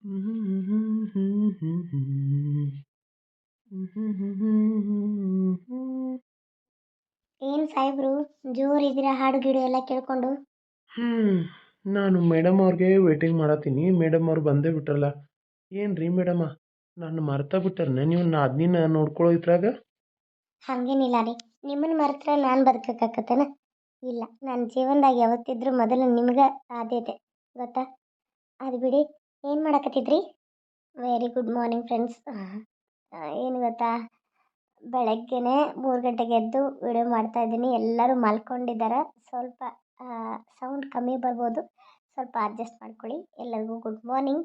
ಏನು ಸಾಹೇಬ್ರು ಜೋರಿದ್ದೀರಾ ಹಾಡು ಗಿಡು ಎಲ್ಲ ಕೇಳ್ಕೊಂಡು? ಹ್ಞೂ ನಾನು ಮೇಡಮ್ ಅವ್ರಿಗೆ ವೇಟಿಂಗ್ ಮಾಡತ್ತೀನಿ. ಮೇಡಮ್ ಅವ್ರು ಬಂದೇ ಬಿಟ್ರಲ್ಲ. ಏನು ರೀ ಮೇಡಮ, ನಾನು ಮರ್ತಾ ಬಿಟ್ಟರ್ನೆ ನೀವು ನಾದ್ನಿನ ನೋಡ್ಕೊಳ್ಳೋ ಇದ್ರಾಗ? ಹಾಗೇನಿಲ್ಲ ರೀ, ನಿಮ್ಮನ್ನು ಮರೆತ್ರೆ ನಾನು ಬದುಕಕ್ಕಾಕತ್ತೇನ? ಇಲ್ಲ, ನನ್ನ ಜೀವನದಾಗ ಯಾವತ್ತಿದ್ರೂ ಮೊದಲು ನಿಮ್ಗೆ ಆದ್ಯತೆ, ಗೊತ್ತಾ? ಅದು ಬಿಡಿ, ಏನು ಮಾಡಕತ್ತಿದ್ರಿ? Very good morning friends. ಏನು ಗೊತ್ತಾ, ಬೆಳಗ್ಗೆನೆ 3 ಗಂಟೆಗೆ ಎದ್ದು ವಿಡಿಯೋ ಮಾಡ್ತಾ ಇದ್ದೀನಿ. ಎಲ್ಲರೂ ಮಲ್ಕೊಂಡಿದ್ದಾರೆ. ಸ್ವಲ್ಪ ಸೌಂಡ್ ಕಮ್ಮಿ ಬರ್ಬೋದು, ಸ್ವಲ್ಪ ಅಡ್ಜಸ್ಟ್ ಮಾಡ್ಕೊಳ್ಳಿ. ಎಲ್ಲರಿಗೂ ಗುಡ್ ಮಾರ್ನಿಂಗ್.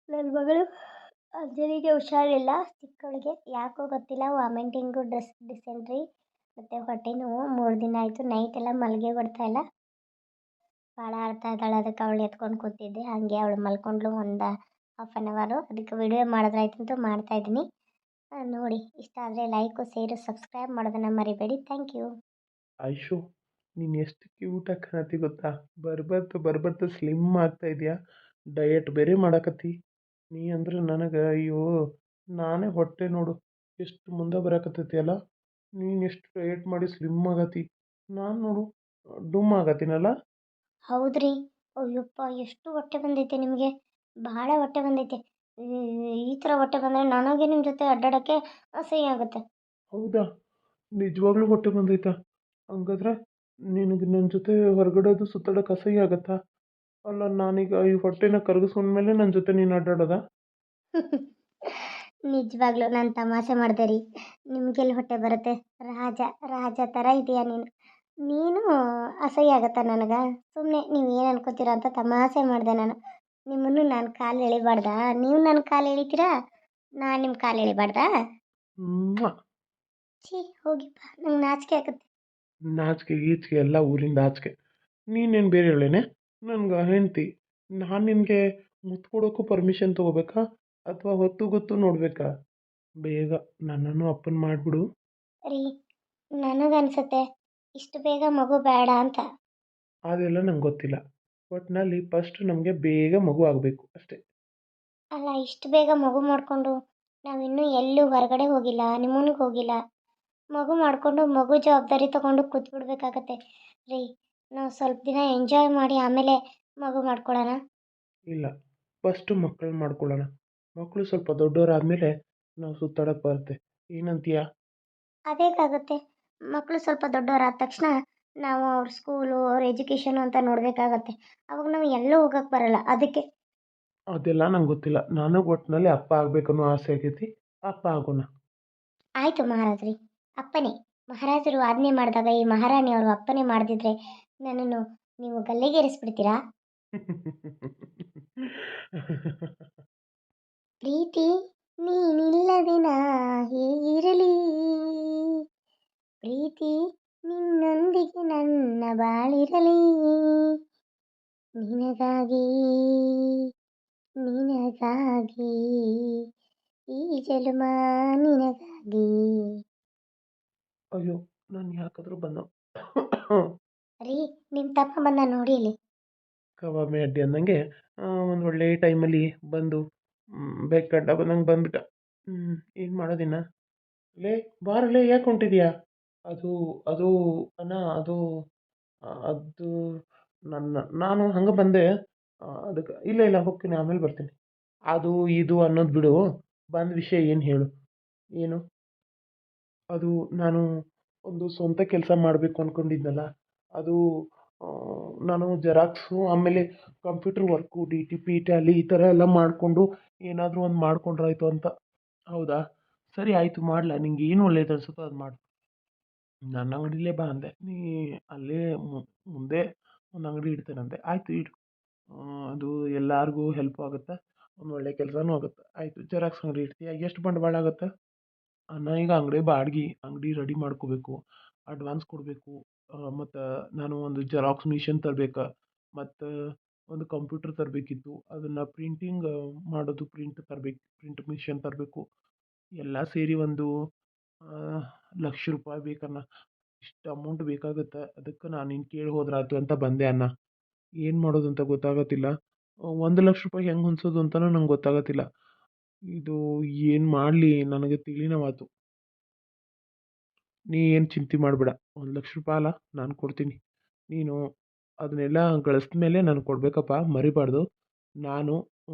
ನನ್ನ ಮಗಳು ಅಂಜಲಿಗೆ ಹುಷಾರಿಲ್ಲ, ಚಿಕ್ಕವಳಿಗೆ ಯಾಕೋ ಗೊತ್ತಿಲ್ಲ, ವಾಮಿಟಿಂಗು, ಡಿಸೆಂಟ್ರಿ ಮತ್ತು ಹೊಟ್ಟೆ ನೋವು 3 ದಿನ ಆಯಿತು. ನೈಟ್ ಎಲ್ಲ ಮಲ್ಗೆ ಬರ್ತಾ ಇಲ್ಲ, ಭಾಳ ಆಡ್ತಾ ಇದ್ದಾಳೆ. ಅದಕ್ಕೆ ಅವಳು ಎತ್ಕೊಂಡು ಕೂತಿದ್ದೆ, ಹಾಗೆ ಅವಳು ಮಲ್ಕೊಂಡ್ಳು ಒಂದು ಹಾಫ್ ಆನ್ ಅವರು. ಅದಕ್ಕೆ ವಿಡಿಯೋ ಮಾಡಿದ್ರಾಯ್ತಂತೂ ಮಾಡ್ತಾಯಿದ್ದೀನಿ. ನೋಡಿ, ಇಷ್ಟ ಆದರೆ ಲೈಕು, ಶೇರು, ಸಬ್ಸ್ಕ್ರೈಬ್ ಮಾಡೋದನ್ನು ಮರಿಬೇಡಿ. Thank you. ಆಯ್ಶು, ನೀನು ಎಷ್ಟು ಕ್ಯೂಟಾಗಿ ಕಾಣತಿ ಗೊತ್ತಾ? ಬರ್ಬರ್ತಾ ಸ್ಲಿಮ್ ಆಗ್ತಾ ಇದೆಯಾ. ಡಯಟ್ ಬೇರೆ ಮಾಡಕತ್ತಿ. ನೀ ಅಂದ್ರೆ ನನಗೆ ಅಯ್ಯೋ, ನಾನೇ ಹೊಟ್ಟೆ ನೋಡು ಎಷ್ಟು ಮುಂದೆ ಬರಕತ್ತೈತಿ ಅಲ್ಲ. ನೀನು ಎಷ್ಟು ಡಯಟ್ ಮಾಡಿ ಸ್ಲಿಮ್ ಆಗತಿ, ನಾನು ನೋಡು ಡುಮ್ ಆಗತ್ತೀನಲ್ಲ. ಹೌದ್ರಿ, ಅಯ್ಯಪ್ಪ ಎಷ್ಟು ಹೊಟ್ಟೆ ಬಂದೈತೆ ನಿಮಗೆ, ಭಾಳ ಹೊಟ್ಟೆ ಬಂದೈತೆ. ಈ ಥರ ಹೊಟ್ಟೆ ಬಂದರೆ ನನಗೆ ನಿಮ್ಮ ಜೊತೆ ಅಡ್ಡಾಡೋಕ್ಕೆ ಅಸಹ್ಯ ಆಗುತ್ತೆ. ಹೌದಾ, ನಿಜವಾಗ್ಲೂ ಹೊಟ್ಟೆ ಬಂದೈತಾ? ಹಂಗಾದ್ರೆ ನಿನಗೆ ನನ್ನ ಜೊತೆ ಹೊರಗಡೆದು ಸುತ್ತಾಡೋಕೆ ಅಸಹ್ಯ ಆಗತ್ತಾ? ಅಲ್ಲ, ನಾನೀಗ ಈ ಹೊಟ್ಟೆನ ಕರಗಿಸ್ಕೊಂಡ್ಮೇಲೆ ನನ್ನ ಜೊತೆ ನೀನು ಅಡ್ಡಾಡೋದಾ? ನಿಜವಾಗ್ಲೂ ನಾನು ತಮಾಷೆ ಮಾಡಿದೆ ರೀ. ನಿಮಗೆಲ್ಲಿ ಹೊಟ್ಟೆ ಬರುತ್ತೆ, ರಾಜ ರಾಜ ಥರ ಇದೆಯಾ ನೀನು. ನೀನು ಅಸಹ್ಯ ಆಗತ್ತಾ ನನಗೆ? ಸುಮ್ಮನೆ ನೀವು ಏನು ಅನ್ಕೋತೀರ ಅಂತ ತಮಾಷೆ ಮಾಡಿದೆ ನಾನು. ನಿಮ್ಮನ್ನು ನಾನು ಕಾಲು ಎಳಿಬಾರ್ದಾ? ನೀವು ನನ್ನ ಕಾಲು ಎಳಿತೀರಾ, ನಾನು ನಿಮ್ಮ ಕಾಲು ಎಳಿಬಾರ್ದಾ? ಮ್ವಾ! ಛೀ, ಹೋಗಿಪ್ಪ, ನಂಗೆ ನಾಚಿಕೆ ಆಗುತ್ತೆ. ನಾಚಿಕೆ ಗೀಚಿಕೆ ಎಲ್ಲ ಊರಿಂದ ಆಚಿಕೆ. ನೀನೇನು ಬೇರೆ ಹೇಳೇನೆ, ನನ್ಗೆ ಹೆಂಡ್ತಿ. ನಾನು ನಿನಗೆ ಮುತ್ತು ಕೊಡೋಕ್ಕೂ ಪರ್ಮಿಷನ್ ತೊಗೋಬೇಕಾ, ಅಥವಾ ಹೊತ್ತು ಗೊತ್ತು ನೋಡಬೇಕಾ? ಬೇಗ ನನ್ನನ್ನು ಅಪ್ಪನ ಮಾಡಿಬಿಡು. ರೀ, ನನಗನ್ಸುತ್ತೆ ಇಷ್ಟು ಬೇಗ ಮಗು ಬೇಡ ಅಂತ. ಅದೆಲ್ಲ ನಂಗೆ ಗೊತ್ತಿಲ್ಲ. ಒಟ್ಟಿನಲ್ಲಿ ಫಸ್ಟ್ ನಮಗೆ ಬೇಗ ಮಗು ಆಗಬೇಕು ಅಷ್ಟೇ. ಅಲ್ಲ, ಇಷ್ಟು ಬೇಗ ಮಗು ಮಾಡಿಕೊಂಡು ನಾವಿನ್ನೂ ಎಲ್ಲೂ ಹೊರಗಡೆ ಹೋಗಿಲ್ಲ, ನಿಮ್ಮನಿಗೆ ಹೋಗಿಲ್ಲ. ಮಗು ಮಾಡಿಕೊಂಡು ಮಗು ಜವಾಬ್ದಾರಿ ತೊಗೊಂಡು ಕೂತ್ಬಿಡ್ಬೇಕಾಗತ್ತೆ ರೀ. ನಾವು ಸ್ವಲ್ಪ ದಿನ ಎಂಜಾಯ್ ಮಾಡಿ ಆಮೇಲೆ ಮಗು ಮಾಡ್ಕೊಳ್ಳೋಣ. ಇಲ್ಲ, ಫಸ್ಟು ಮಕ್ಕಳು ಮಾಡ್ಕೊಳ್ಳೋಣ. ಮಕ್ಕಳು ಸ್ವಲ್ಪ ದೊಡ್ಡವರಾದಮೇಲೆ ನಾವು ಸುತ್ತಾಡೋಕ್ಕೆ ಬರುತ್ತೆ. ಏನಂತೀಯ? ಅದೇಗಾಗುತ್ತೆ, ಮಕ್ಕಳು ಸ್ವಲ್ಪ ದೊಡ್ಡವರಾದ ತಕ್ಷಣ ನಾವು ಅವ್ರ ಸ್ಕೂಲು, ಅವ್ರ ಎಜುಕೇಷನು ಅಂತ ನೋಡಬೇಕಾಗತ್ತೆ. ಅವಾಗ ನಾವು ಎಲ್ಲೂ ಹೋಗೋಕ್ಕೆ ಬರಲ್ಲ. ಅದಕ್ಕೆ ಅದೆಲ್ಲ ನಂಗೆ ಗೊತ್ತಿಲ್ಲ. ನನಗೆ ಒಟ್ಟಿನಲ್ಲಿ ಅಪ್ಪ ಆಗಬೇಕನ್ನೋ ಆಸೆ ಆಗೈತಿ. ಅಪ್ಪ ಆಗೋಣ. ಆಯಿತು ಮಹಾರಾಜ್ರಿ, ಅಪ್ಪನೇ. ಮಹಾರಾಜರು ಆಜ್ಞೆ ಮಾಡಿದಾಗ ಈ ಮಹಾರಾಣಿಯವರು ಅಪ್ಪನೇ ಮಾಡದಿದ್ರೆ ನನ್ನನ್ನು ನೀವು ಗಲ್ಲಿಗೇರಿಸ್ಬಿಡ್ತೀರಾ? ಪ್ರೀತಿ ನೀನಿಲ್ಲದೆ ನಾ ಹೇಗಿರಲಿ, ಪ್ರೀತಿ ನಿನ್ನೊಂದಿಗೆ ನನ್ನ ಬಾಳಿರಲಿ, ನಿನಗಾಗಿ ನಿನಗಾಗಿ ಈ ಜನ್ಮ ನಿನಗಾಗಿ. ಅಯ್ಯೋ, ನಾನು ಯಾಕಾದರೂ ಬಂದ. ರೀ, ನಿಮ್ಮ ತಮ್ಮ ಬಂದ ನೋಡಿ ಇಲ್ಲಿ. ಕವಾಮೆ ಅಡ್ಡಿ ಅಂದಂಗೆ ಒಂದು ಒಳ್ಳೆ ಟೈಮಲ್ಲಿ ಬಂದು ಬೇಕಾದ ಬಂದಂಗೆ ಬಂದ್ಬಿಟ್ಟ. ಏನು ಮಾಡೋದಿನ್ನ? ಲೇ ಬಾರಲೇ, ಯಾಕೆ ಹೊಂಟಿದ್ಯಾ? ಅದು ಅದು ಅಣ್ಣ, ಅದು ನಾನು ಹಂಗೆ ಬಂದೆ. ಅದಕ್ಕೆ ಇಲ್ಲ ಇಲ್ಲ ಹೋಗ್ತೀನಿ, ಆಮೇಲೆ ಬರ್ತೀನಿ. ಅದು ಇದು ಅನ್ನೋದು ಬಿಡು, ಬಂದ ವಿಷಯ ಏನು ಹೇಳು? ಏನು? ಅದು ನಾನು ಒಂದು ಸ್ವಂತ ಕೆಲಸ ಮಾಡಬೇಕು ಅಂದ್ಕೊಂಡಿದ್ನಲ್ಲ, ಅದು ನಾನು ಜೆರಾಕ್ಸು, ಆಮೇಲೆ computer work, D T P Tally ಈ ಥರ ಎಲ್ಲ ಮಾಡಿಕೊಂಡು ಏನಾದರೂ ಒಂದು ಮಾಡ್ಕೊಂಡ್ರಾಯ್ತು ಅಂತ. ಹೌದಾ, ಸರಿ ಆಯಿತು, ಮಾಡಲ. ನಿಂಗೆ ಏನು ಒಳ್ಳೇದು ಅನ್ಸುತ್ತೋ ಅದು ಮಾಡು. ನನ್ನ ಅಂಗಡಿಲೇ ಬಾ ಅಂದೆ, ನೀ ಅಲ್ಲೇ ಮುಂದೆ ಒಂದು ಅಂಗಡಿ ಇಡ್ತೇನಂತೆ. ಆಯಿತು ಇಡು. ಅದು ಎಲ್ಲರಿಗೂ ಹೆಲ್ಪ್ ಆಗುತ್ತೆ, ಒಂದು ಒಳ್ಳೆ ಕೆಲಸನೂ ಆಗುತ್ತೆ. ಆಯಿತು, ಜೆರಾಕ್ಸ್ ಅಂಗಡಿ ಇಡ್ತೀಯ, ಎಷ್ಟು ಬಂಡವಾಳ ಆಗುತ್ತೆ? ನಾ ಈಗ ಅಂಗಡಿ ರೆಡಿ ಮಾಡ್ಕೋಬೇಕು, ಅಡ್ವಾನ್ಸ್ ಕೊಡಬೇಕು. ಮತ್ತು ನಾನು ಒಂದು ಜೆರಾಕ್ಸ್ ಮಿಷನ್ ತರಬೇಕು, ಮತ್ತು ಒಂದು ಕಂಪ್ಯೂಟ್ರ್ ತರಬೇಕಿತ್ತು. ಅದನ್ನು ಪ್ರಿಂಟಿಂಗ್ ಮಾಡೋದು, ಪ್ರಿಂಟ್ ಮಿಷನ್ ತರಬೇಕು. ಎಲ್ಲ ಸೇರಿ ಒಂದು ₹1,00,000 ಬೇಕಣ್ಣ. ಇಷ್ಟು ಅಮೌಂಟ್ ಬೇಕಾಗುತ್ತೆ. ಅದಕ್ಕೆ ನಾನು ನಿನ್ನ ಕೇಳಿ ಹೋದ್ರಾಯ್ತು ಅಂತ ಬಂದೆ ಅಣ್ಣ. ಏನು ಮಾಡೋದು ಅಂತ ಗೊತ್ತಾಗತ್ತಿಲ್ಲ. ₹1,00,000 ಹೆಂಗೆ ಹೊಂದ್ಸೋದು ಅಂತಲೂ ನಂಗೆ ಗೊತ್ತಾಗತ್ತಿಲ್ಲ. ಇದು ಏನು ಮಾಡಲಿ ನನಗೆ ತಿಳಿನವಾತು. ನೀ ಏನು ಚಿಂತೆ ಮಾಡಬೇಡ. ₹1,00,000 ಅಲ್ಲ, ನಾನು ಕೊಡ್ತೀನಿ. ನೀನು ಅದನ್ನೆಲ್ಲ ಗಳಿಸಿದ ಮೇಲೆ ನನಗೆ ಕೊಡಬೇಕಪ್ಪ, ಮರಿಬಾರ್ದು. ನಾನು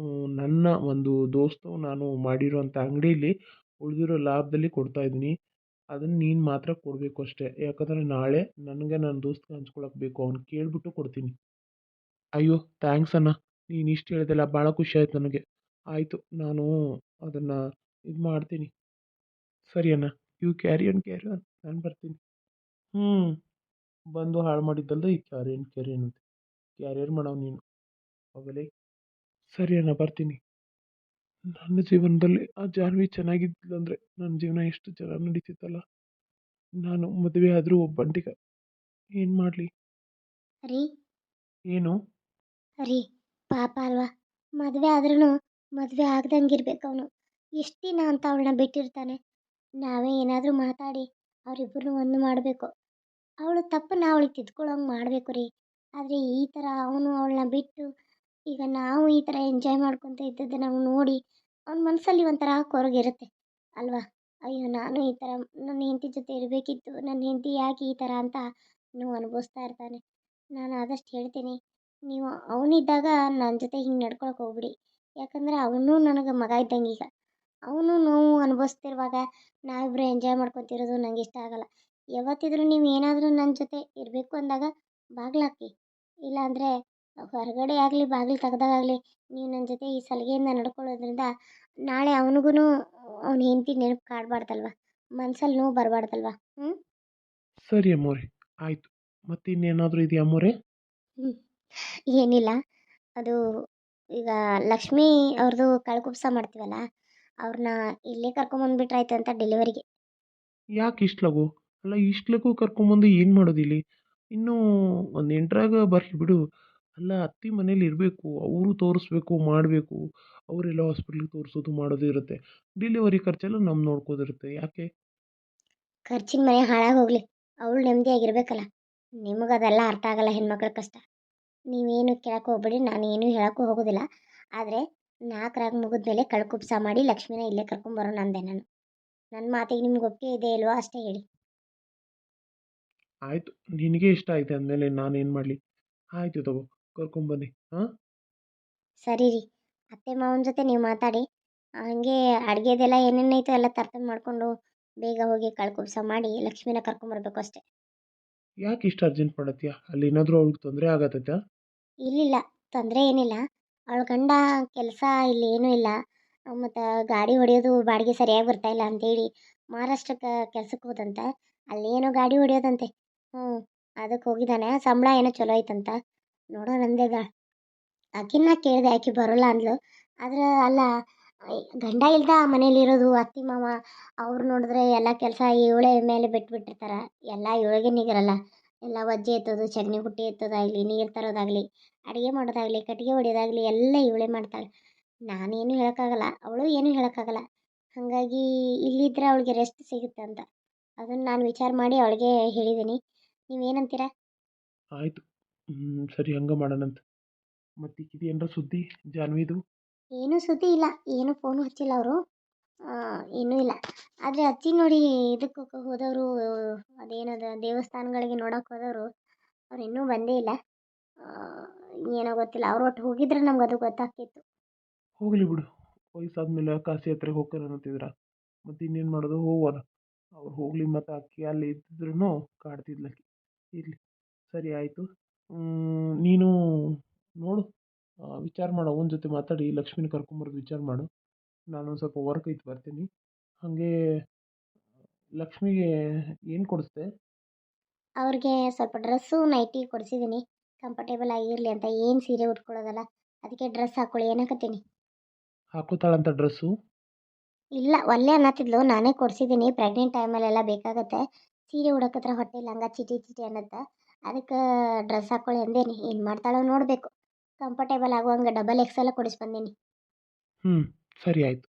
ನನ್ನ ಒಂದು ದೋಸ್ತು ನಾನು ಮಾಡಿರೋಂಥ ಅಂಗಡೀಲಿ ಉಳಿದಿರೋ ಲಾಭದಲ್ಲಿ ಕೊಡ್ತಾ ಇದ್ದೀನಿ. ಅದನ್ನು ನೀನು ಮಾತ್ರ ಕೊಡಬೇಕು ಅಷ್ಟೇ. ಯಾಕಂದರೆ ನಾಳೆ ನನಗೆ ನನ್ನ ದೋಸ್ತ್ಗೆ ಹಂಚ್ಕೊಳಕ್ಕೆ ಬೇಕು. ಅವ್ನು ಕೇಳಿಬಿಟ್ಟು ಕೊಡ್ತೀನಿ. ಅಯ್ಯೋ ಥ್ಯಾಂಕ್ಸ್ ಅಣ್ಣ. ನೀನು ಇಷ್ಟು ಹೇಳಿದೆಲ್ಲ ಭಾಳ ಖುಷಿ ಆಯ್ತು ನನಗೆ. ಆಯಿತು, ನಾನು ಅದನ್ನು ಇದು ಮಾಡ್ತೀನಿ. ಸರಿ ಅಣ್ಣ. You carry on, carry on. ನಾನು ಬರ್ತೀನಿ. ಹ್ಞೂ, ಬಂದು ಹಾಳು ಮಾಡಿದ್ದಲ್ದೆ ಈ ಕ್ಯಾರಿಯನ್ ಅಂತೆ. ಕ್ಯಾರಿಯರ್ ಮಾಡವ ನೀನು ಹೋಗಲೇ. ಸರಿ ಅಣ್ಣ, ಬರ್ತೀನಿ. ನನ್ನ ಜೀವನದಲ್ಲಿ ಆ ಜಾನ್ವಿ ಚೆನ್ನಾಗಿದ್ಲಂದ್ರೆ ನನ್ನ ಜೀವನ ಎಷ್ಟು ಚೆನ್ನಾಗಿ ನಡೀತಿತ್ತಲ್ಲ. ನಾನು ಮದುವೆ ಆದರೂ ಒಬ್ಬಂಟಿಗ. ಏನು ಮಾಡಲಿ? ರೀ ಏನು? ರೀ ಪಾಪ ಅಲ್ವಾ, ಮದುವೆ ಆದ್ರೂ ಮದುವೆ ಆಗ್ದಂಗೆ ಇರ್ಬೇಕು ಅವನು. ಎಷ್ಟು ದಿನ ಅಂತ ಅವಳನ್ನ ಬಿಟ್ಟಿರ್ತಾನೆ. ನಾವೇ ಏನಾದರೂ ಮಾತಾಡಿ ಅವರಿಬ್ಬರನ್ನೂ ಒಂದು ಮಾಡಬೇಕು. ಅವಳು ತಪ್ಪನ್ನ ಅವಳಿಗೆ ತಿದ್ಕೊಳ್ಳೋಂಗೆ ಮಾಡಬೇಕು ರೀ. ಆದರೆ ಈ ಥರ ಅವನು ಅವಳನ್ನ ಬಿಟ್ಟು ಈಗ ನಾವು ಈ ಥರ ಎಂಜಾಯ್ ಮಾಡ್ಕೊತ ಇದ್ದದ್ದು ನಾವು ನೋಡಿ ಅವ್ನ ಮನಸ್ಸಲ್ಲಿ ಒಂಥರ ಕೊರಗಿರುತ್ತೆ ಅಲ್ವಾ. ಅಯ್ಯೋ, ನಾನು ಈ ಥರ ನನ್ನ ಹೆಂಡತಿ ಜೊತೆ ಇರಬೇಕಿತ್ತು, ನನ್ನ ಹೆಂಡತಿ ಯಾಕೆ ಈ ಥರ ಅಂತ ನೋವು ಅನುಭವಿಸ್ತಾ ಇರ್ತಾನೆ. ನಾನು ಆದಷ್ಟು ಹೇಳ್ತೀನಿ, ನೀವು ಅವನಿದ್ದಾಗ ನನ್ನ ಜೊತೆ ಹಿಂಗೆ ನಡ್ಕೊಳಕ್ಕೆ ಹೋಗ್ಬಿಡಿ. ಯಾಕಂದರೆ ಅವನು ನನಗೆ ಮಗ ಇದ್ದಂಗೆ. ಈಗ ಅವನು ನೋವು ಅನುಭವಿಸ್ತಿರುವಾಗ ನಾವಿಬ್ಬರು ಎಂಜಾಯ್ ಮಾಡ್ಕೊತಿರೋದು ನಂಗೆ ಇಷ್ಟ ಆಗಲ್ಲ. ಯಾವತ್ತಿದ್ರೂ ನೀವು ಏನಾದರೂ ನನ್ನ ಜೊತೆ ಇರಬೇಕು ಅಂದಾಗ ಬಾಗಿಲಾಕಿ, ಇಲ್ಲಾಂದರೆ ಹೊರಗಡೆ ಆಗಲಿ ಬಾಗಿಲು ತೆಗ್ದಾಗಲಿ ನೀವು ನನ್ನ ಜೊತೆ ಈ ಸಲಿಗೆಯಿಂದ ನಡ್ಕೊಳ್ಳೋದ್ರಿಂದ ನಾಳೆ ಅವನಿಗೂ ಅವ್ನ ಹೆಂಡತಿ ನೆನಪು ಕಾಡಬಾರ್ದಲ್ವ, ಮನ್ಸಲ್ಲಿ ನೋವು ಬರಬಾರ್ದಲ್ವ. ಹ್ಞೂ ಸರಿ ಅಮ್ಮೋರೆ, ಆಯಿತು. ಮತ್ತೆ ಇನ್ನೇನಾದರೂ ಇದೆಯಾ ಅಮ್ಮೋರೆ? ಹ್ಞೂ ಏನಿಲ್ಲ. ಅದು ಈಗ ಲಕ್ಷ್ಮಿ ಅವ್ರದ್ದು ಕಳ್ಕುಬ್ಸ ಮಾಡ್ತೀವಲ್ಲ, ಅವ್ರನ್ನ ಇಲ್ಲೇ ಕರ್ಕೊಂಬಂದ್ಬಿಟ್ರಾಯ್ತು ಅಂತ ಡೆಲಿವರಿಗೆ. ಯಾಕೆ ಇಷ್ಟು ಲಘು? ಅಲ್ಲ, ಇಷ್ಟು ಲಘು ಕರ್ಕೊಂಬಂದು ಏನು ಮಾಡೋದಿಲ್ಲಿ? ಇನ್ನೂ ಒಂದು ಎಂಟ್ರಾಗ ಬರಲಿ ಬಿಡು. ಅಲ್ಲ, ಅತ್ತೆ ಮನೇಲಿ ಇರಬೇಕು, ಅವರು ತೋರಿಸ್ಬೇಕು, ಮಾಡಬೇಕು. ಅವರೆಲ್ಲ ಹಾಸ್ಪಿಟ್ಲಿಗೆ ತೋರಿಸೋದು ಮಾಡೋದು ಇರುತ್ತೆ. ಡೆಲಿವರಿ ಖರ್ಚೆಲ್ಲ ನಮ್ಮ ನೋಡ್ಕೋದಿರುತ್ತೆ. ಯಾಕೆ? ಖರ್ಚಿನ ಮನೆ ಹಾಳಾಗಿ ಹೋಗಲಿ, ಅವಳು ನೆಮ್ಮದಿಯಾಗಿರ್ಬೇಕಲ್ಲ. ನಿಮಗದೆಲ್ಲ ಅರ್ಥ ಆಗಲ್ಲ ಹೆಣ್ಮಕ್ಳ ಕಷ್ಟ. ನೀವೇನು ಕೇಳಕ್ಕೆ ಹೋಗ್ಬೇಡಿ, ನಾನು ಏನೂ ಹೇಳೋಕ್ಕೂ ಹೋಗೋದಿಲ್ಲ. ಆದರೆ 4 ರಾಗ ಮುಗಿದ್ಮೇಲೆ ಕಳ್ಕುಬ್ಸ ಮಾಡಿ ಲಕ್ಷ್ಮಿನ ಇಲ್ಲೇ ಕರ್ಕೊಂಬರೋಣ ಅಂದೆ ನಾನು. ನನ್ನ ಮಾತಿಗೆ ನಿಮ್ಗೆ ಒಪ್ಪಿಗೆ ಇದೆ ಇಲ್ವೋ ಅಷ್ಟೇ ಹೇಳಿ. ಆಯಿತು, ನಿನಗೆ ಇಷ್ಟ ಆಯ್ತು ಅಂದಮೇಲೆ ನಾನೇನು ಮಾಡಲಿ? ಆಯಿತು ತಗೋ, ಕರ್ಕೊಂಬನ್ನಿ. ಹಾಂ, ಸರಿ ರೀ, ಅತ್ತೆ ಮಾವನ ಜೊತೆ ನೀವು ಮಾತಾಡಿ. ಹಾಗೆ ಅಡುಗೆದೆಲ್ಲ ಏನೇನೈತೋ ಎಲ್ಲ ತರ್ತನ ಮಾಡಿಕೊಂಡು ಬೇಗ ಹೋಗಿ ಕಳ್ಕುಬ್ಸ ಮಾಡಿ ಲಕ್ಷ್ಮಿನ ಕರ್ಕೊಂಬರ್ಬೇಕು ಅಷ್ಟೇ. ಯಾಕೆ ಇಷ್ಟು ಅರ್ಜೆಂಟ್ ಮಾಡತ್ತೀಯ? ಅಲ್ಲಿ ಏನಾದರೂ ಅವ್ಳಿಗೆ ತೊಂದರೆ ಆಗತ್ತೈತಾ? ಇಲ್ಲಿಲ್ಲ, ತೊಂದರೆ ಏನಿಲ್ಲ. ಅವಳ ಗಂಡ ಕೆಲಸ ಇಲ್ಲಿ ಏನೂ ಇಲ್ಲ, ಮತ್ತು ಗಾಡಿ ಹೊಡೆಯೋದು ಬಾಡಿಗೆ ಸರಿಯಾಗಿ ಬರ್ತಾಯಿಲ್ಲ ಅಂತೇಳಿ ಮಹಾರಾಷ್ಟ್ರಕ್ಕೆ ಕೆಲ್ಸಕ್ಕೆ ಹೋದಂತೆ. ಅಲ್ಲೇನೋ ಗಾಡಿ ಹೊಡೆಯೋದಂತೆ. ಹ್ಞೂ, ಅದಕ್ಕೆ ಹೋಗಿದ್ದಾನೆ. ಸಂಬಳ ಏನೋ ಚಲೋ ಐತಂತ. ನೋಡೋಣ ಅಂದೇಗ. ಆಕಿನ್ನ ಕೇಳಿದೆ, ಆಕಿ ಬರೋಲ್ಲ ಅಂದ್ಲು. ಆದ್ರೆ ಅಲ್ಲ, ಗಂಡ ಇಲ್ದ ಮನೇಲಿರೋದು ಅತ್ತಿ ಮಾವ ಅವ್ರು ನೋಡಿದ್ರೆ ಎಲ್ಲ ಕೆಲಸ ಇವಳೇ ಮೇಲೆ ಬಿಟ್ಬಿಟ್ಟಿರ್ತಾರೆ. ಎಲ್ಲ ಇವಳಿಗೆ ನಿಗರಲ್ಲ. ಎಲ್ಲ ವಜ್ಜೆ ಎತ್ತೋದು, ಚಟ್ನಿ ಬುಟ್ಟಿ ಎತ್ತೋದಾಗಲಿ, ನೀರು ತರೋದಾಗಲಿ, ಅಡುಗೆ ಮಾಡೋದಾಗಲಿ, ಕಟ್ಟಿಗೆ ಹೊಡಿಯೋದಾಗಲಿ ಎಲ್ಲ ಇವಳೇ ಮಾಡ್ತಾಳೆ. ನಾನೇನು ಹೇಳೋಕ್ಕಾಗಲ್ಲ, ಅವಳು ಏನೂ ಹೇಳೋಕ್ಕಾಗಲ್ಲ. ಹಾಗಾಗಿ ಇಲ್ಲಿದ್ದರೆ ಅವಳಿಗೆ ರೆಸ್ಟ್ ಸಿಗುತ್ತೆ ಅಂತ ಅದನ್ನು ನಾನು ವಿಚಾರ ಮಾಡಿ ಅವಳಿಗೆ ಹೇಳಿದ್ದೀನಿ. ನೀವೇನಂತೀರಾ? ಆಯಿತು, ಸರಿ, ಹಂಗೆ ಮಾಡೋಣಂತೆ. ಮತ್ತೆ ಏನಾರ ಸುದ್ದಿ ಜಾನ್ವಿದು? ಏನೂ ಸುದ್ದಿ ಇಲ್ಲ, ಏನೂ ಫೋನು ಹಚ್ಚಿಲ್ಲ ಅವರು. ಏನೂ ಇಲ್ಲ. ಆದರೆ ಹಚ್ಚಿ ನೋಡಿ ಇದಕ್ಕೆ ಹೋದವರು, ಅದೇನದು ದೇವಸ್ಥಾನಗಳಿಗೆ ನೋಡೋಕೆ ಹೋದವರು, ಅವ್ರು ಇನ್ನೂ ಬಂದೇ ಇಲ್ಲ. ಆ, ಏನೋ ಗೊತ್ತಿಲ್ಲ, ಅವ್ರು ಒಟ್ಟು ಹೋಗಿದ್ರೆ ನಮ್ಗೆ ಅದು ಗೊತ್ತಾಗ್ತಿತ್ತು. ಹೋಗಲಿ ಬಿಡು. ವಯಸ್ಸಾದ್ಮೇಲೆ ಕಾಶಿ ಯಾತ್ರೆಗೆ ಹೋಗ್ತಾರೆ ಅಂತಿದ್ರ. ಮತ್ತೆ ಇನ್ನೇನು ಮಾಡೋದು, ಹೋಗೋಣ. ಅವ್ರು ಹೋಗಲಿ, ಮತ್ತು ಅಕ್ಕಿ ಅಲ್ಲಿ ಇದ್ದಿದ್ರು ಕಾಡ್ತಿದ್ಲಕ್ಕಿ. ಇರಲಿ, ಸರಿ ಆಯಿತು. ನೀನು ನೋಡು, ವಿಚಾರ ಮಾಡು, ಅವನ ಜೊತೆ ಮಾತಾಡಿ ಲಕ್ಷ್ಮಿನ ಕರ್ಕೊಂಬರೋದು ವಿಚಾರ ಮಾಡು. ನಾನೊಂದು ಸ್ವಲ್ಪ ವರ್ಕ್ ಐತೆ, ಬರ್ತೀನಿ. ಹಾಗೆ ಲಕ್ಷ್ಮಿಗೆ ಏನು ಕೊಡಿಸ್ದೆ? ಅವ್ರಿಗೆ ಸ್ವಲ್ಪ ಡ್ರೆಸ್ಸು ನೈಟಿ ಕೊಡಿಸಿದ್ದೀನಿ, ಕಂಫರ್ಟೇಬಲ್ ಆಗಿರಲಿ ಅಂತ. ಏನು ಸೀರೆ ಉಟ್ಕೊಳ್ಳೋದಲ್ಲ, ಅದಕ್ಕೆ ಡ್ರೆಸ್ ಹಾಕ್ಕೊಳ್ಳಿ ಏನಕತ್ತೀನಿ. ಹಾಕೋತಾಳಂತ ಡ್ರೆಸ್ಸು? ಇಲ್ಲ, ಒಲ್ಲೆ ಅನ್ನತ್ತಿದ್ಲು. ನಾನೇ ಕೊಡಿಸಿದ್ದೀನಿ, ಪ್ರೆಗ್ನೆಂಟ್ ಟೈಮಲ್ಲೆಲ್ಲ ಬೇಕಾಗತ್ತೆ. ಸೀರೆ ಉಡೋಕತ್ರ ಹೊಟ್ಟೆ ಲಂಗ ಚಿಟಿ ಚಿಟಿ ಅನ್ನತ್ತೆ. ಅದಕ್ಕೆ ಡ್ರೆಸ್ ಹಾಕ್ಕೊಳ್ಳಿ ಅಂದೇನಿ. ಏನು ಮಾಡ್ತಾಳೋ ನೋಡಬೇಕು. ಕಂಫರ್ಟೇಬಲ್ ಆಗುವಂಗೆ ಡಬಲ್ ಎಕ್ಸೆಲ್ಲ ಕೊಡಿಸಿ ಬಂದೀನಿ. ಹ್ಞೂ, ಸರಿ ಆಯಿತು.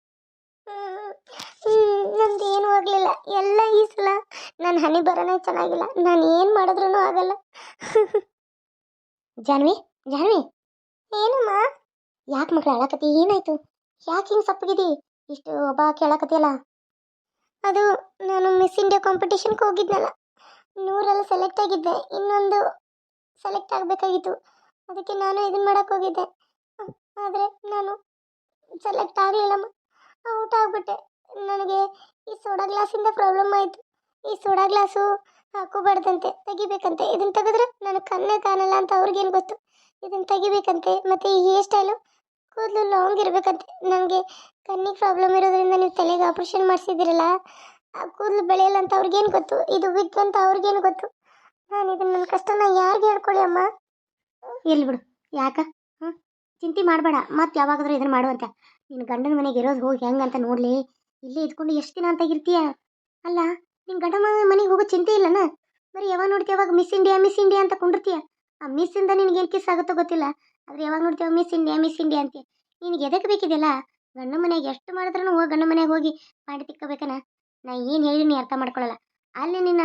ನಂದು ಏನೂ ಆಗಲಿಲ್ಲ, ಎಲ್ಲ ಈ ಸಲ ನನ್ನ ಹಣೆ ಬರನೇ ಚೆನ್ನಾಗಿಲ್ಲ. ನಾನು ಏನು ಮಾಡಿದ್ರೂ ಆಗಲ್ಲ. ಜಾನ್ವಿ, ಜಾನ್ವಿ, ಏನಮ್ಮ? ಯಾಕೆ ಮಗಳು ಅಳಕತ್ತಿ? ಏನಾಯ್ತು? ಯಾಕೆ ಹಿಂಗೆ ಸಪ್ಪಗಿದಿ? ಇಷ್ಟು ಒಬ್ಬ ಕೇಳಕತ್ತಿಯಲ್ಲ. ಅದು ನಾನು ಮಿಸ್ ಇಂಡಿಯಾ ಕಾಂಪಿಟೇಷನ್ಗೆ ಹೋಗಿದ್ನಲ್ಲ, 100ರಲ್ಲಿ ಸೆಲೆಕ್ಟ್ ಆಗಿದ್ದೆ. ಇನ್ನೊಂದು ಸೆಲೆಕ್ಟ್ ಆಗಬೇಕಾಗಿತ್ತು, ಅದಕ್ಕೆ ನಾನು ಇದನ್ನ ಮಾಡಕ್ಕೆ ಹೋಗಿದ್ದೆ. ಆದರೆ ನಾನು ಸೆಲೆಕ್ಟ್ ಆಗಲಿಲ್ಲಮ್ಮ, ಔಟ್ ಆಗಿಬಿಟ್ಟೆ. ನನಗೆ ಈ ಸೋಡಾ ಗ್ಲಾಸಿಂದ ಪ್ರಾಬ್ಲಮ್ ಆಯಿತು. ಈ ಸೋಡಾ ಗ್ಲಾಸು ಹಾಕೋಬಾರ್ದಂತೆ, ತೆಗಿಬೇಕಂತೆ. ಇದನ್ನು ತೆಗೆದ್ರೆ ನನಗೆ ಕಣ್ಣೇ ಕಾಣಲ್ಲ ಅಂತ ಅವ್ರಿಗೇನು ಗೊತ್ತು. ಇದನ್ನು ತೆಗಿಬೇಕಂತೆ. ಮತ್ತು ಈ ಹೇರ್ ಸ್ಟೈಲು ಕೂದಲು ಲಾಂಗ್ ಇರಬೇಕಂತೆ. ನನಗೆ ಕಣ್ಣಿಗೆ ಪ್ರಾಬ್ಲಮ್ ಇರೋದ್ರಿಂದ ನೀವು ತಲೆಗೆ ಆಪ್ರೇಷನ್ ಮಾಡಿಸಿದಿರಲ್ಲ, ಆ ಕೂದಲು ಬೆಳೆಯಲ್ಲ ಅಂತ ಅವ್ರಿಗೇನು ಗೊತ್ತು. ಇದು ವಿಗ್ ಅಂತ ಅವ್ರಿಗೇನು ಗೊತ್ತು. ನಾನು ಇದನ್ನು ನನ್ನ ಕಷ್ಟನ ಯಾರಿಗೆ ಹೇಳ್ಕೊಳ್ಳಿ ಅಮ್ಮ? ಇರ್ಲಿ ಬಿಡು, ಯಾಕ ಚಿಂತೆ ಮಾಡಬೇಡ. ಮತ್ತೆ ಯಾವಾಗಾದ್ರೂ ಇದನ್ನು ಮಾಡುವಂತ. ನಿನ್ನ ಗಂಡನ ಮನೆಗೆ ಇರೋದು ಹೋಗಿ ಹೆಂಗಂತ ನೋಡಲಿ. ಇಲ್ಲೇ ಇದ್ಕೊಂಡು ಎಷ್ಟು ದಿನ ಅಂತ ಇರ್ತೀಯ? ಅಲ್ಲ, ನಿನ್ನ ಗಂಡ ಮನೆಗೆ ಹೋಗೋ ಚಿಂತೆ ಇಲ್ಲನ? ಬರೀ ಯಾವಾಗ ನೋಡ್ತೀಯ ಅವಾಗ ಮಿಸ್ ಇಂಡಿಯಾ ಮಿಸ್ ಇಂಡಿಯಾ ಅಂತ ಕುಂಡಿರ್ತೀಯ. ಆ ಮಿಸ್ಸಿಂದ ನಿನಗೇನು ಕಿಸ್ ಆಗುತ್ತೋ ಗೊತ್ತಿಲ್ಲ, ಆದರೆ ಯಾವಾಗ ನೋಡ್ತೀವ ಮಿಸ್ ಇಂಡಿಯಾ ಮಿಸ್ ಇಂಡಿಯಾ ಅಂತೀಯ. ನಿನಗೆ ಎದಕ್ಕೆ ಬೇಕಿದೆಯಲ್ಲ? ಗಂಡ ಮನೆಗೆ ಎಷ್ಟು ಮಾಡಿದ್ರೂ ಹೋಗಿ ಗಂಡ ಮನೆಗೆ ಹೋಗಿ ಪಾಟಿ ತಿಕ್ಕೋಬೇಕನ? ನಾ ಏನು ಹೇಳಿ ನೀ ಅರ್ಥ ಮಾಡ್ಕೊಳ್ಳಲ್ಲ. ಅಲ್ಲಿ ನಿನ್ನ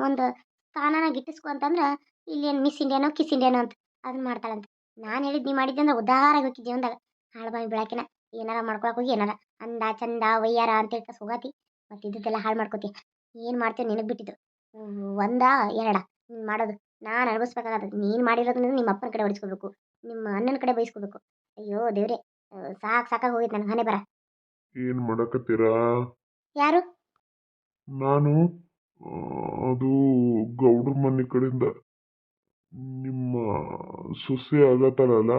ಒಂದು ಸ್ಥಾನನ ಗಿಟ್ಟಿಸ್ಕೊ ಅಂತಂದ್ರೆ ಇಲ್ಲೇನು ಮಿಸ್ ಇಂಡಿಯಾನೋ ಕಿಸ್ ಇಂಡಿಯಾನೋ ಅಂತ ಅದನ್ನ ಮಾಡ್ತಾಳಂತ. ನಾನು ಹೇಳಿದ್ದು ನೀ ಮಾಡಿದ್ದೆ ಅಂದ್ರೆ ಉದ್ದಾರ ಹೋಗಿ ಜೀವನದಾಗ ಹಾಳು ಬಾಯಿ ಬೆಳಕಿನ ಏನಾರ ಮಾಡ್ಕೊಳಕ್ಕೆ ಹೋಗಿ ಏನಾರ ಅಂದ ಚಂದ ವಯ್ಯಾರ ಅಂತೇಳಿ ಹೋಗಾತಿ. ಮತ್ತು ಇದ್ದದ್ದೆಲ್ಲ ಹಾಳು ಮಾಡ್ಕೋತಿ. ಏನು ಮಾಡ್ತೇವೆ ನಿನಗೆ ಬಿಟ್ಟಿದ್ದು. ಒಂದ ಎರಡ ನೀನು ಮಾಡೋದು ನಾನು ಅನುಭವಿಸ್ಬೇಕಾಗತ್ತೆ. ನೀನು ಮಾಡಿರೋದ್ರಿಂದ ನಿಮ್ಮ ಅಪ್ಪನ ಕಡೆ ಹೊಡಿಸ್ಕೋಬೇಕು, ನಿಮ್ಮ ಅಣ್ಣನ ಕಡೆ ಬಯಸ್ಕೋಬೇಕು. ಅಯ್ಯೋ ದೇವ್ರೆ, ಸಾಕಾಗಿ ಹೋಗಿತ್ತು ನನಗೆ ಹಣೆ ಬರ. ಏನ್ ಮಾಡಕತ್ತೀರಾ? ಯಾರು? ನಾನು ಅದು ಗೌಡ್ರ ಮನೆ ಕಡೆಯಿಂದ ನಿಮ್ಮ ಸೊಸೆ ಆಗತ್ತಾಳಲ್ಲ,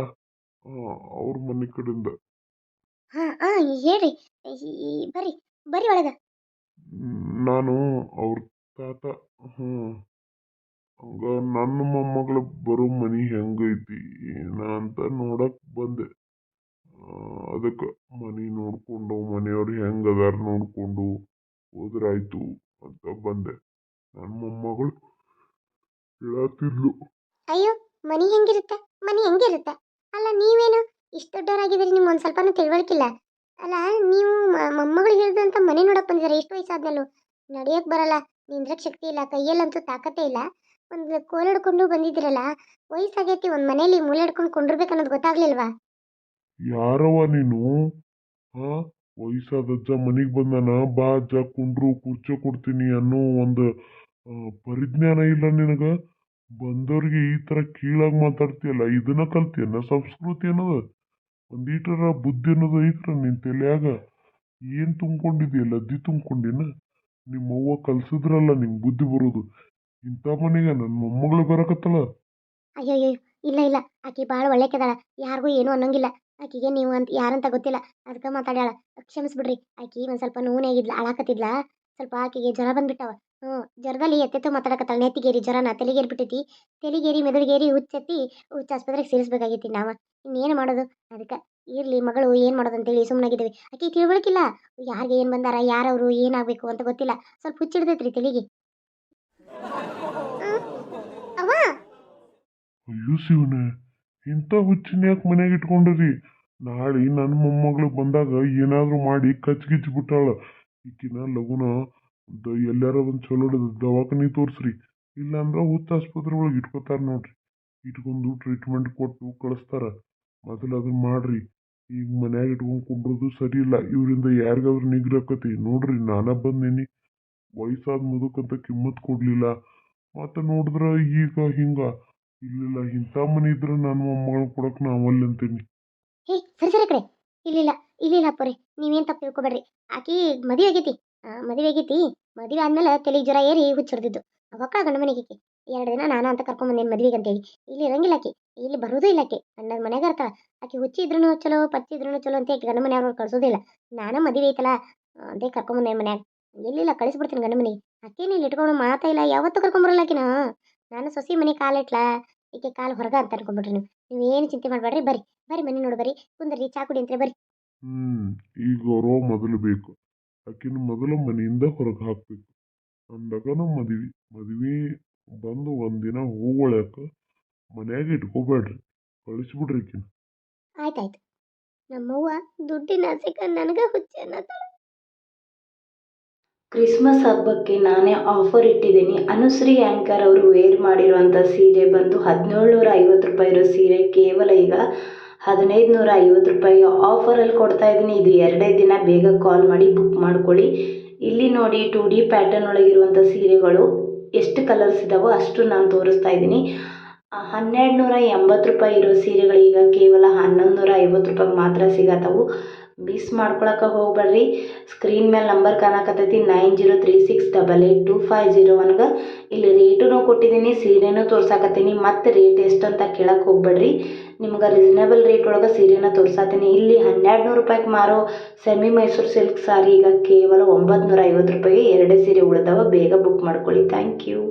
ಅವ್ರ ಮನೆ ಕಡೆಯಿಂದ. ಹಾಂ ಹೇಳ್ರಿ. ಬರ್ರಿ ಬರ್ರಿ ಒಳಗೆ. ನಾನು ಅವ್ರ ತಾತ. ಹಂಗ ನನ್ನ ಮೊಮ್ಮಗಳು ಬರೋ ಮನಿ ಹೆಂಗೈತಿ ಏನ ಅಂತ ನೋಡಕ್ ಬಂದೆ. ಅದಕ್ಕೆ ಮನಿ ನೋಡ್ಕೊಂಡು ಮನೆಯವ್ರು ಹೆಂಗ್ ಅದಾರ ನೋಡ್ಕೊಂಡು ಹೋದ್ರಾಯ್ತು ಅಂತ ಬಂದೆ. ನನ್ನ ಮೊಮ್ಮಗಳು ಹೇಳತ್ತಿದ್ಲು. ಅಯ್ಯೋ, ಮನಿ ಹೆಂಗಿರುತ್ತೆ? ಮನಿ ಹೆಂಗಿರುತ್ತೆ? ಅಲ್ಲ, ನೀವೇನು ಇಷ್ಟು ದೊಡ್ಡವರಾಗಿದ್ದೀರಿ, ನಿಮ್ಗೆ ಒಂದು ಸ್ವಲ್ಪನೂ ತಿಳುವಳಿಕಿಲ್ಲ. ಅಲ್ಲ, ನೀವು ಮೊಮ್ಮಗಳು ಹೇಳಿದಂತ ಮನೆ ನೋಡಕ್ ಬಂದಿದ್ದಾರೆ. ಎಷ್ಟು ವಯಸ್ಸಾದ್ಮೇಲೂ ನಡೆಯಕ್ಕೆ ಬರಲ್ಲ, ನಿಂದ್ರಕ್ಕೆ ಶಕ್ತಿ ಇಲ್ಲ, ಕೈಯಲ್ಲಂತೂ ತಾಕತ್ತೇ ಇಲ್ಲ. ಒಂದು ಕೋಲ್ ಹಿಡ್ಕೊಂಡು ಬಂದಿದ್ದೀರಲ್ಲ, ವಯಸ್ಸಾಗೈತಿ. ಒಂದು ಮನೇಲಿ ಮೂಲೆ ಹಿಡ್ಕೊಂಡು ಕೊಂಡಿರ್ಬೇಕು ಗೊತ್ತಾಗ್ಲಿಲ್ವಾ? ಯಾರವ ನೀನು? ಹಾ, ವಯಸ್ಸಾದಜ್ಜ ಮನಿಗ್ ಬಂದಾನ, ಬಾ ಅಜ್ಜ ಕುಂಡ್ರು ಕುರ್ಚೆ ಕೊಡ್ತೀನಿ ಅನ್ನೋ ಒಂದು ಪರಿಜ್ಞಾನ ಇಲ್ಲ ನಿನಗ? ಬಂದವ್ರಿಗೆ ಈ ತರ ಕೀಳಾಗಿ ಮಾತಾಡ್ತೀಯಲ್ಲ, ಇದನ್ನ ಕಲ್ತಿಯನ್ನ ಸಂಸ್ಕೃತಿ ಅನ್ನೋದು? ಒಂದೀಟರ ಬುದ್ಧಿ ಅನ್ನೋದು ಐತ್ರ ನಿನ್ ತಲೆಯಾಗ? ಏನ್ ತುಂಬ್ಕೊಂಡಿದ್ಯ? ಲದ್ದಿ ತುಂಬ್ಕೊಂಡಿನ? ನಿಮ್ಮವ್ವ ಕಲ್ಸಿದ್ರಲ್ಲ ನಿಂಗೆ ಬುದ್ಧಿ ಬರೋದು. ಇಂಥ ಮನೆಗೆ ನನ್ನ ಮೊಮ್ಮಗಳು ಬರಕತ್ತಲ್ಲ. ಅಯ್ಯೋ ಇಲ್ಲ ಇಲ್ಲ, ಆಕಿ ಭಾಳ ಒಳ್ಳೆಕದಾಳ, ಯಾರಿಗೂ ಏನೂ ಅನ್ನೋಂಗಿಲ್ಲ. ಆಕಿಗೆ ನೀವು ಅಂತ ಯಾರಂತ ಗೊತ್ತಿಲ್ಲ, ಅದಕ್ಕೆ ಮಾತಾಡ್ಯಾಳ. ಕ್ಷಮಿಸ್ಬಿಡ್ರಿ. ಆಕಿ ಒಂದು ಸ್ವಲ್ಪ ನೋವಾಗಿದ್ಲ, ಅಳಾಕತ್ತಿದ್ಲ. ಸ್ವಲ್ಪ ಆಕಿಗೆ ಜ್ವರ ಬಂದ್ಬಿಟ್ಟವ. ಜ್ವರದಲ್ಲಿ ಎತ್ತೆತ್ತೋ ಮಾತಾಡಕತ್ತಾಳ. ನೆತ್ತಿಗೇರಿ ಜ್ವರನ ತಲೆಗೇರಿ ಬಿಟ್ಟೈತಿ. ತಲೆಗೇರಿ ಮೆದುಳಿಗೇರಿ ಹುಚ್ಚೆತ್ತಿ ಆಸ್ಪತ್ರೆಗೆ ಸೇರಿಸ್ಬೇಕಾಗೈತಿ ನಾವು. ಇನ್ನೇನು ಮಾಡೋದು? ಅದಕ್ಕೆ ಇರ್ಲಿ ಮಗಳು, ಏನು ಮಾಡೋದು ಅಂತೇಳಿ ಸುಮ್ಮನಾಗಿದ್ದೀವಿ. ಆಕಿ ತಿಳುವಳಿಕಿಲ್ಲ, ಯಾರಿಗೆ ಏನು ಬಂದಾರ, ಯಾರವರು ಏನಾಗಬೇಕು ಅಂತ ಗೊತ್ತಿಲ್ಲ. ಸ್ವಲ್ಪ ಹುಚ್ಚಿಡ್ದೈತ್ರಿ ತಲೆಗೆ. ಅವ್ವ, ಅಯ್ಯೋ ಶಿವನೇ, ಇಂಥ ಹುಚ್ಚಿನ ಯಾಕೆ ಮನೆಗೆ ಇಟ್ಕೊಂಡ್ರಿ? ನಾಳೆ ನನ್ನ ಮೊಮ್ಮಗಳು ಬಂದಾಗ ಏನಾದರೂ ಮಾಡಿ ಕಚ್ಗಿಚ್ಚಿ ಬಿಟ್ಟಾಳ. ಈಕಿನ ಲಗುನ ಎಲ್ಲಾರ ಒಂದು ಚಲೋ ದವಾಖಾನೆ ತೋರಿಸ್ರಿ. ಇಲ್ಲಾಂದ್ರೆ ಹುಚ್ಚ ಆಸ್ಪತ್ರೆ ಒಳಗೆ ಇಟ್ಕೋತಾರ ನೋಡ್ರಿ. ಇಟ್ಕೊಂಡು ಟ್ರೀಟ್ಮೆಂಟ್ ಕೊಟ್ಟು ಕಳಿಸ್ತಾರ. ಮೊದಲು ಅದನ್ನ ಮಾಡ್ರಿ. ಈಗ ಮನ್ಯಾಗ ಇಟ್ಕೊಂಡು ಕುಂಡ್ರದು ಸರಿ ಇಲ್ಲ. ಇವರಿಂದ ಯಾರಿಗಾದ್ರೂ ನಿಗ್ರಹಕತಿ ನೋಡ್ರಿ. ನಾನ ಬಂದೇನಿ, ವಯಸ್ಸಾದ ಮುದುಕಂತ ಕಿಮ್ಮತ್ ಕೊಡ್ಲಿಲ್ಲ, ಮತ್ತೆ ನೋಡಿದ್ರ ಈಗ ಹಿಂಗ. ಇಲ್ಲ, ಇಂಥ ಮನೆ ಇದ್ರೆ ನನ್ನ ಮೊಮ್ಮಗಳನ್ನ ಕೊಡಕ್ ನಾವಲ್ಲಿ ಅಂತೀನಿ. ಹೇ ಸರಿ ಸರಿ ಕಡೆ. ಇಲ್ಲಿಲ್ಲ ಇಲ್ಲಿಲ್ಲ ಅಪ್ಪರಿ, ನೀವೇನು ತಪ್ಪು ತಿಳ್ಕೊಬೇಡ್ರಿ. ಆಕಿ ಮದುವೆ ಆಗೈತಿ. ಮದುವೆ ಆಗೈತಿ. ಮದುವೆ ಆದ್ಮೇಲೆ ತಲೆ ಜ್ವರ ಏರಿ ಹುಚ್ಚಿಡ್ದಿದ್ದು. ಹೊಕ್ಕ ಗಂಡ ಮನೆಗೆ ಆಕಿ 2 ದಿನ ನಾನು ಅಂತ ಕರ್ಕೊಂಬಂದೇನು ಮದುವೆಗೆ ಅಂತೇಳಿ. ಇಲ್ಲಿ ಇರಂಗಿಲ್ಲ ಆಕಿ, ಇಲ್ಲಿ ಬರೋದು ಇಲ್ಲ ಆಕಿ. ಗಂಡನ ಮನೆಗೆ ಇರ್ತಾಳ ಆಕಿ. ಹುಚ್ಚಿ ಇದ್ರೂ ಚಲೋ, ಪಚ್ಚಿ ಇದ್ರೂ ಚಲೋ ಅಂತ ಆಕಿ ಗಂಡ ಮನೆಯವ್ರು ಕಳ್ಸೋದಿಲ್ಲ. ನಾನು ಮದುವೆ ಐತಲ್ಲ ಅದೇ ಕರ್ಕೊಂಬಂದೇನು ಮನ್ಯಾಗ. ಎಲ್ಲಿಲ್ಲ, ಕಳಿಸ್ಬಿಡ್ತೀನಿ ಗಂಡ ಮನೆಗೆ. ಆಕೇನು ಇಲ್ಲಿ ಇಟ್ಕೊಂಡು ಮಾತಾ ಇಲ್ಲ, ಯಾವತ್ತೂ ಕರ್ಕೊಂಬರಲ್ಲ ಆಕಿನ. ನಾನು ಸೊಸಿ ಮನೆ ಕಾಲಿಟ್ಲ, ಈಕೆ ಕಾಲು ಹೊರಗ ಅಂತ ಅನ್ಕೊಂಡ್ಬಿಟ್ರಿ ನೀವು. ನೀವೇನು ಚಿಂತೆ ಮಾಡಬೇಡ್ರಿ. ಬರ್ರಿ ಬರ್ರಿ, ಮನೆ ನೋಡಿ ಬರ್ರಿ, ಕುಂದ್ರಿ, ಚಾ ಕುಡಿ ಅಂತ್ರಿ, ಬರ್ರಿ. ಈ ಗೌರವ ಮೊದಲು ಬೇಕು. ಆಕಿನ ಮೊದಲು ಮನೆಯಿಂದ ಹೊರಗೆ ಹಾಕ್ಬೇಕು. ಅಂದಾಗನ ಮದ್ವಿ ಬಂದು ಒಂದಿನ ಹೋಗೊಳ್ಯಾಕ ಮನ್ಯಾಗ ಇಟ್ಕೋಬೇಡ್ರಿ. ಕಳಿಸ್ಬಿಡ್ರಿ ಆಕಿನ. ಆಯ್ತಾಯ್ತು. ನಮ್ಮವ್ವ ದುಡ್ಡಿನ ಆಸೆಗೆ ನನಗೆ ಹುಚ್ಚ ಅನ್ನತ್ತಾಳ. ಕ್ರಿಸ್ಮಸ್ ಹಬ್ಬಕ್ಕೆ ನಾನೇ ಆಫರ್ ಇಟ್ಟಿದ್ದೀನಿ. ಅನುಶ್ರೀ ಆ್ಯಂಕರ್ ಅವರು ವೇರ್ ಮಾಡಿರುವಂಥ ಸೀರೆ ಬಂದು 1750 ರೂಪಾಯಿ ಇರೋ ಸೀರೆ ಕೇವಲ ಈಗ 1550 ರೂಪಾಯಿ ಆಫರಲ್ಲಿ ಕೊಡ್ತಾ ಇದ್ದೀನಿ. ಇದು 2 ದಿನ, ಬೇಗ ಕಾಲ್ ಮಾಡಿ ಬುಕ್ ಮಾಡ್ಕೊಳ್ಳಿ. ಇಲ್ಲಿ ನೋಡಿ 2D ಪ್ಯಾಟರ್ನ್ ಒಳಗಿರುವಂಥ ಸೀರೆಗಳು ಎಷ್ಟು ಕಲರ್ಸ್ ಇದ್ದಾವೋ ಅಷ್ಟು ನಾನು ತೋರಿಸ್ತಾ ಇದ್ದೀನಿ. 1280 ರೂಪಾಯಿ ಇರೋ ಸೀರೆಗಳು ಈಗ ಕೇವಲ 1150 ರೂಪಾಯಿಗೆ ಮಾತ್ರ ಸಿಗತ್ತವು. ಮಿಸ್ ಮಾಡ್ಕೊಳಕ್ಕೆ ಹೋಗ್ಬೇಡ್ರಿ. ಸ್ಕ್ರೀನ್ ಮೇಲೆ ನಂಬರ್ ಕಾಣಕತ್ತೈತಿ 9036882501ಗೆ. ಇಲ್ಲಿ ರೇಟೂ ಕೊಟ್ಟಿದ್ದೀನಿ, ಸೀರೆನೂ ತೋರ್ಸಾಕತ್ತೀನಿ. ಮತ್ತು ರೇಟ್ ಎಷ್ಟು ಅಂತ ಕೇಳಕ್ಕೆ ಹೋಗ್ಬೇಡ್ರಿ. ನಿಮ್ಗೆ ರೀಸನೇಬಲ್ ರೇಟ್ ಒಳಗೆ ಸೀರೆನ ತೋರ್ಸಾತೀನಿ. ಇಲ್ಲಿ 1200 ರೂಪಾಯಿಗೆ ಮಾರೋ ಸೆಮಿ ಮೈಸೂರು ಸಿಲ್ಕ್ ಸಾರಿ ಈಗ ಕೇವಲ 950 ರೂಪಾಯಿಗೆ 2 ಸೀರೆ ಉಳಿದವ. ಬೇಗ ಬುಕ್ ಮಾಡ್ಕೊಳ್ಳಿ. Thank you.